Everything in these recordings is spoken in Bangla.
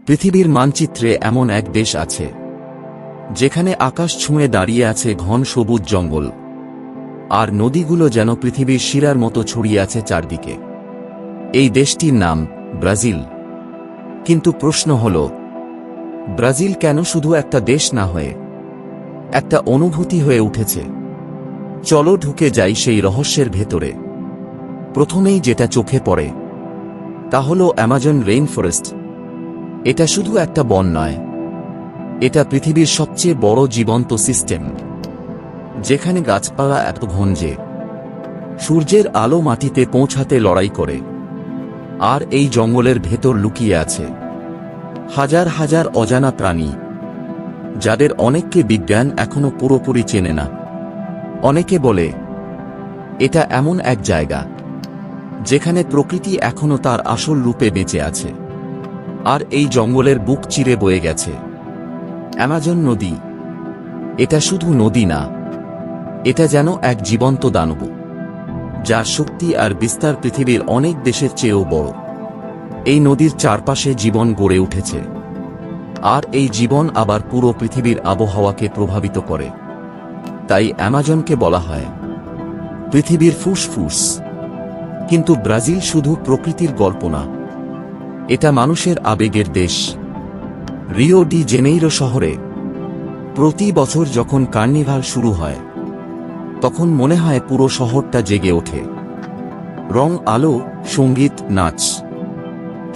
পৃথিবীর মানচিত্রে এমন এক দেশ আছে যেখানে আকাশ ছুঁয়ে দাঁড়িয়ে আছে ঘন সবুজ জঙ্গল, আর নদীগুলো যেন পৃথিবীর শিরার মতো ছড়িয়ে আছে চারদিকে। এই দেশটির নাম ব্রাজিল। কিন্তু প্রশ্ন হল, ব্রাজিল কেন শুধু একটা দেশ না হয়ে একটা অনুভূতি হয়ে উঠেছে? চলো ঢুকে যাই সেই রহস্যের ভেতরে। প্রথমেই যেটা চোখে পড়ে তা হল অ্যামাজন রেইন ফরেস্ট। এটা শুধু একটা বন নয়, এটা পৃথিবীর সবচেয়ে বড় জীবন্ত সিস্টেম, যেখানে গাছপালা এত ঘন যে সূর্যের আলো মাটিতে পৌঁছাতে লড়াই করে। আর এই জঙ্গলের ভেতর লুকিয়ে আছে হাজার হাজার অজানা প্রাণী, যাদের অনেককে বিজ্ঞান এখনো পুরোপুরি চেনে না। অনেকে বলে এটা এমন এক জায়গা যেখানে প্রকৃতি এখনো তার আসল রূপে বেঁচে আছে। আর এই জঙ্গলের বুক চিরে বয়ে গেছে অ্যামাজন নদী। এটা শুধু নদী না, এটা যেন এক জীবন্ত দানব, যার শক্তি আর বিস্তার পৃথিবীর অনেক দেশের চেয়েও বড়। এই নদীর চারপাশে জীবন গড়ে উঠেছে, আর এই জীবন আবার পুরো পৃথিবীর আবহাওয়াকে প্রভাবিত করে। তাই অ্যামাজনকে বলা হয় পৃথিবীর ফুসফুস। কিন্তু ব্রাজিল শুধু প্রকৃতির গল্প না, এটা মানুষের আবেগের দেশ। রিও ডি জেনেইরো শহরে প্রতি বছর যখন কার্নিভাল শুরু হয়, তখন মনে হয় পুরো শহরটা জেগে ওঠে। রং, আলো, সঙ্গীত, নাচ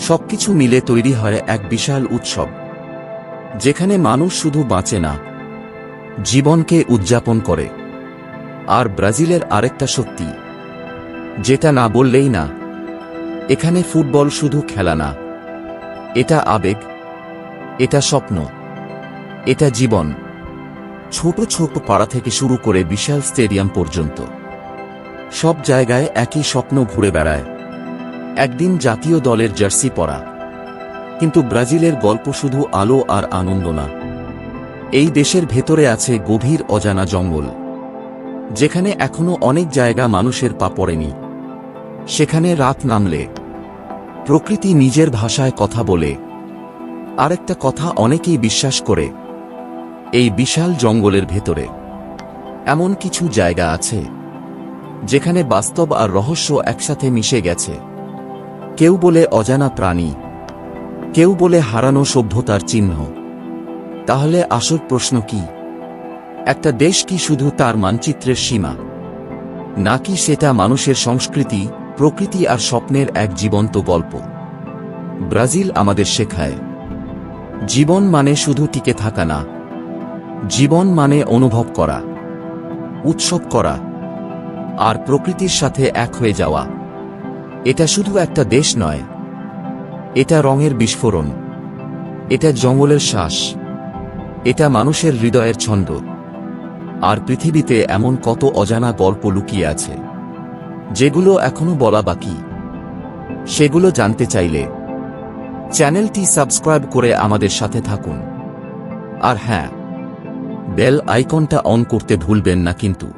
সবকিছু মিলে তৈরি হয় এক বিশাল উৎসব, যেখানে মানুষ শুধু বাঁচে না, জীবনকে উদযাপন করে। আর ব্রাজিলের আরেকটা সত্যি, যেটা না বললেই না, এখানে ফুটবল শুধু খেলা না, এটা আবেগ, এটা স্বপ্ন, এটা জীবন। ছোট ছোট পাড়া থেকে শুরু করে বিশাল স্টেডিয়াম পর্যন্ত সব জায়গায় একই স্বপ্ন ঘুরে বেড়ায়, একদিন জাতীয় দলের জার্সি পরা। কিন্তু ব্রাজিলের গল্প শুধু আলো আর আনন্দ না। এই দেশের ভেতরে আছে গভীর অজানা জঙ্গল, যেখানে এখনো অনেক জায়গা মানুষের পা পড়েনি। সেখানে রাত নামলে প্রকৃতি নিজের ভাষায় কথা বলে। আরেকটা কথা অনেকেই বিশ্বাস করে, এই বিশাল জঙ্গলের ভেতরে এমন কিছু জায়গা আছে যেখানে বাস্তব আর রহস্য একসাথে মিশে গেছে। কেউ বলে অজানা প্রাণী, কেউ বলে হারানো সভ্যতার চিহ্ন। তাহলে আসল প্রশ্ন কি, একটা দেশ কি শুধু তার মানচিত্রের সীমা, নাকি সেটা মানুষের সংস্কৃতি, প্রকৃতি আর স্বপ্নের এক জীবন্ত গল্প? ব্রাজিল আমাদের শেখায়, জীবন মানে শুধু টিকে থাকা না, জীবন মানে অনুভব করা, উৎসব করা, আর প্রকৃতির সাথে এক হয়ে যাওয়া। এটা শুধু একটা দেশ নয়, এটা রঙের বিস্ফোরণ, এটা জঙ্গলের শ্বাস, এটা মানুষের হৃদয়ের ছন্দ। আর পৃথিবীতে এমন কত অজানা গল্প লুকিয়ে আছে, যেগুলো এখনো বলা বাকি। সেগুলো জানতে চাইলে চ্যানেলটি সাবস্ক্রাইব করে আমাদের সাথে থাকুন। আর হ্যাঁ, বেল আইকনটা অন করতে ভুলবেন না কিন্তু।